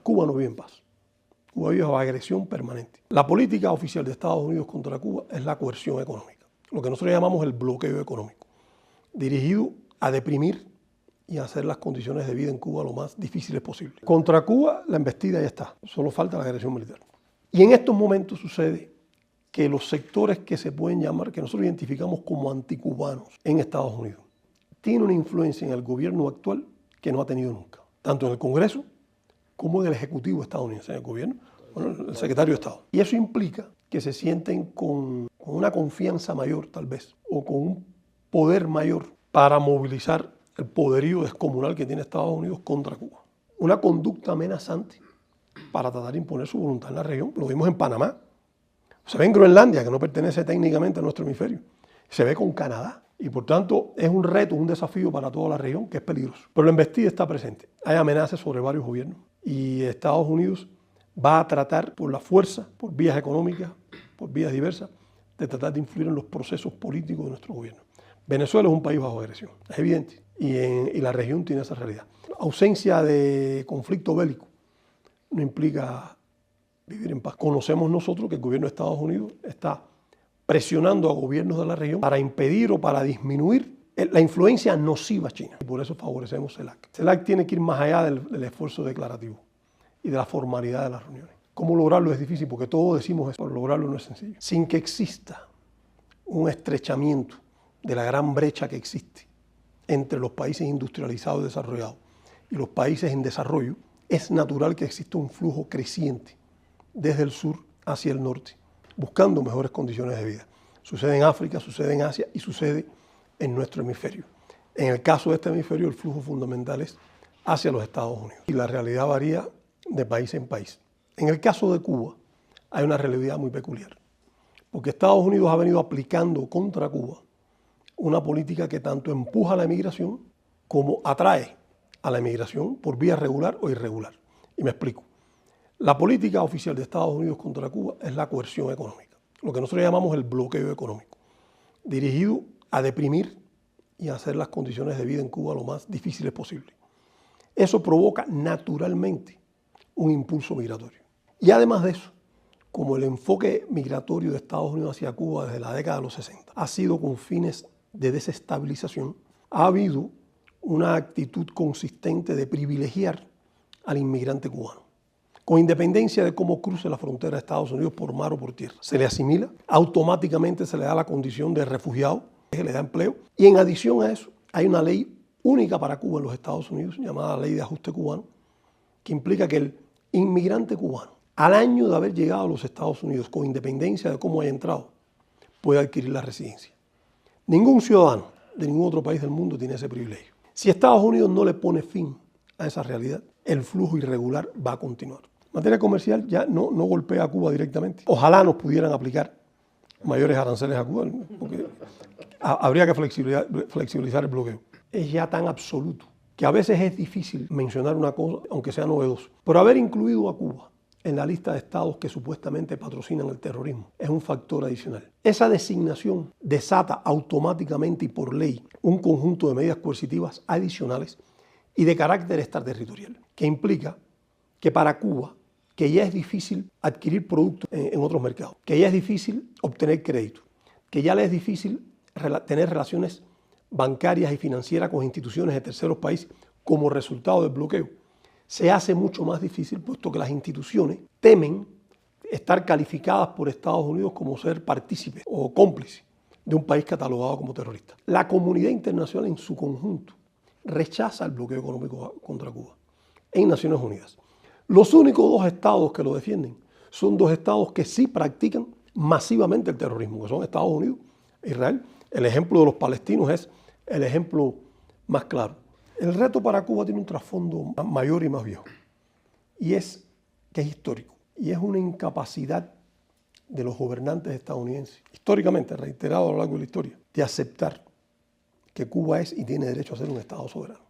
Cuba no vive en paz. Cuba vive bajo agresión permanente. La política oficial de Estados Unidos contra Cuba es la coerción económica, lo que nosotros llamamos el bloqueo económico, dirigido a deprimir y a hacer las condiciones de vida en Cuba lo más difíciles posible. Contra Cuba la embestida ya está, solo falta la agresión militar. Y en estos momentos sucede que los sectores que se pueden llamar, que nosotros identificamos como anticubanos en Estados Unidos, tienen una influencia en el gobierno actual que no ha tenido nunca, tanto en el Congreso como en el Ejecutivo estadounidense, en el gobierno, el secretario de Estado. Y eso implica que se sienten con una confianza mayor, tal vez, o con un poder mayor para movilizar el poderío descomunal que tiene Estados Unidos contra Cuba. Una conducta amenazante para tratar de imponer su voluntad en la región. Lo vimos en Panamá, se ve en Groenlandia, que no pertenece técnicamente a nuestro hemisferio, se ve con Canadá. Y por tanto es un reto, un desafío para toda la región que es peligroso. Pero la embestida está presente. Hay amenazas sobre varios gobiernos y Estados Unidos va a tratar por la fuerza, por vías económicas, por vías diversas, de tratar de influir en los procesos políticos de nuestro gobierno. Venezuela es un país bajo agresión, es evidente, y la región tiene esa realidad. Ausencia de conflicto bélico no implica vivir en paz. Conocemos nosotros que el gobierno de Estados Unidos está presionando a gobiernos de la región para impedir o para disminuir la influencia nociva china. Y por eso favorecemos CELAC. CELAC tiene que ir más allá del esfuerzo declarativo y de la formalidad de las reuniones. ¿Cómo lograrlo? Es difícil porque todos decimos eso, pero lograrlo no es sencillo. Sin que exista un estrechamiento de la gran brecha que existe entre los países industrializados y desarrollados y los países en desarrollo, es natural que exista un flujo creciente desde el sur hacia el norte, buscando mejores condiciones de vida. Sucede en África, sucede en Asia y sucede en nuestro hemisferio. En el caso de este hemisferio, el flujo fundamental es hacia los Estados Unidos. Y la realidad varía de país en país. En el caso de Cuba, hay una realidad muy peculiar, porque Estados Unidos ha venido aplicando contra Cuba una política que tanto empuja a la emigración como atrae a la emigración por vía regular o irregular. Y me explico. La política oficial de Estados Unidos contra Cuba es la coerción económica, lo que nosotros llamamos el bloqueo económico, dirigido a deprimir y a hacer las condiciones de vida en Cuba lo más difíciles posible. Eso provoca naturalmente un impulso migratorio. Y además de eso, como el enfoque migratorio de Estados Unidos hacia Cuba desde la década de los 60 ha sido con fines de desestabilización, ha habido una actitud consistente de privilegiar al inmigrante cubano, con independencia de cómo cruce la frontera de Estados Unidos por mar o por tierra. Se le asimila, automáticamente se le da la condición de refugiado, se le da empleo, y en adición a eso hay una ley única para Cuba en los Estados Unidos, llamada Ley de Ajuste Cubano, que implica que el inmigrante cubano, al año de haber llegado a los Estados Unidos, con independencia de cómo haya entrado, puede adquirir la residencia. Ningún ciudadano de ningún otro país del mundo tiene ese privilegio. Si Estados Unidos no le pone fin a esa realidad, el flujo irregular va a continuar. En materia comercial ya no golpea a Cuba directamente. Ojalá nos pudieran aplicar mayores aranceles a Cuba, porque habría que flexibilizar el bloqueo. Es ya tan absoluto que a veces es difícil mencionar una cosa, aunque sea novedoso. Pero haber incluido a Cuba en la lista de estados que supuestamente patrocinan el terrorismo es un factor adicional. Esa designación desata automáticamente y por ley un conjunto de medidas coercitivas adicionales y de carácter extraterritorial, que implica que para Cuba, que ya es difícil adquirir productos en otros mercados, que ya es difícil obtener crédito, que ya le es difícil tener relaciones bancarias y financieras con instituciones de terceros países como resultado del bloqueo, se hace mucho más difícil, puesto que las instituciones temen estar calificadas por Estados Unidos como ser partícipes o cómplices de un país catalogado como terrorista. La comunidad internacional en su conjunto rechaza el bloqueo económico contra Cuba en Naciones Unidas. Los únicos dos estados que lo defienden son dos estados que sí practican masivamente el terrorismo, que son Estados Unidos e Israel. El ejemplo de los palestinos es el ejemplo más claro. El reto para Cuba tiene un trasfondo mayor y más viejo, y es que es histórico, y es una incapacidad de los gobernantes estadounidenses, históricamente reiterado a lo largo de la historia, de aceptar que Cuba es y tiene derecho a ser un estado soberano.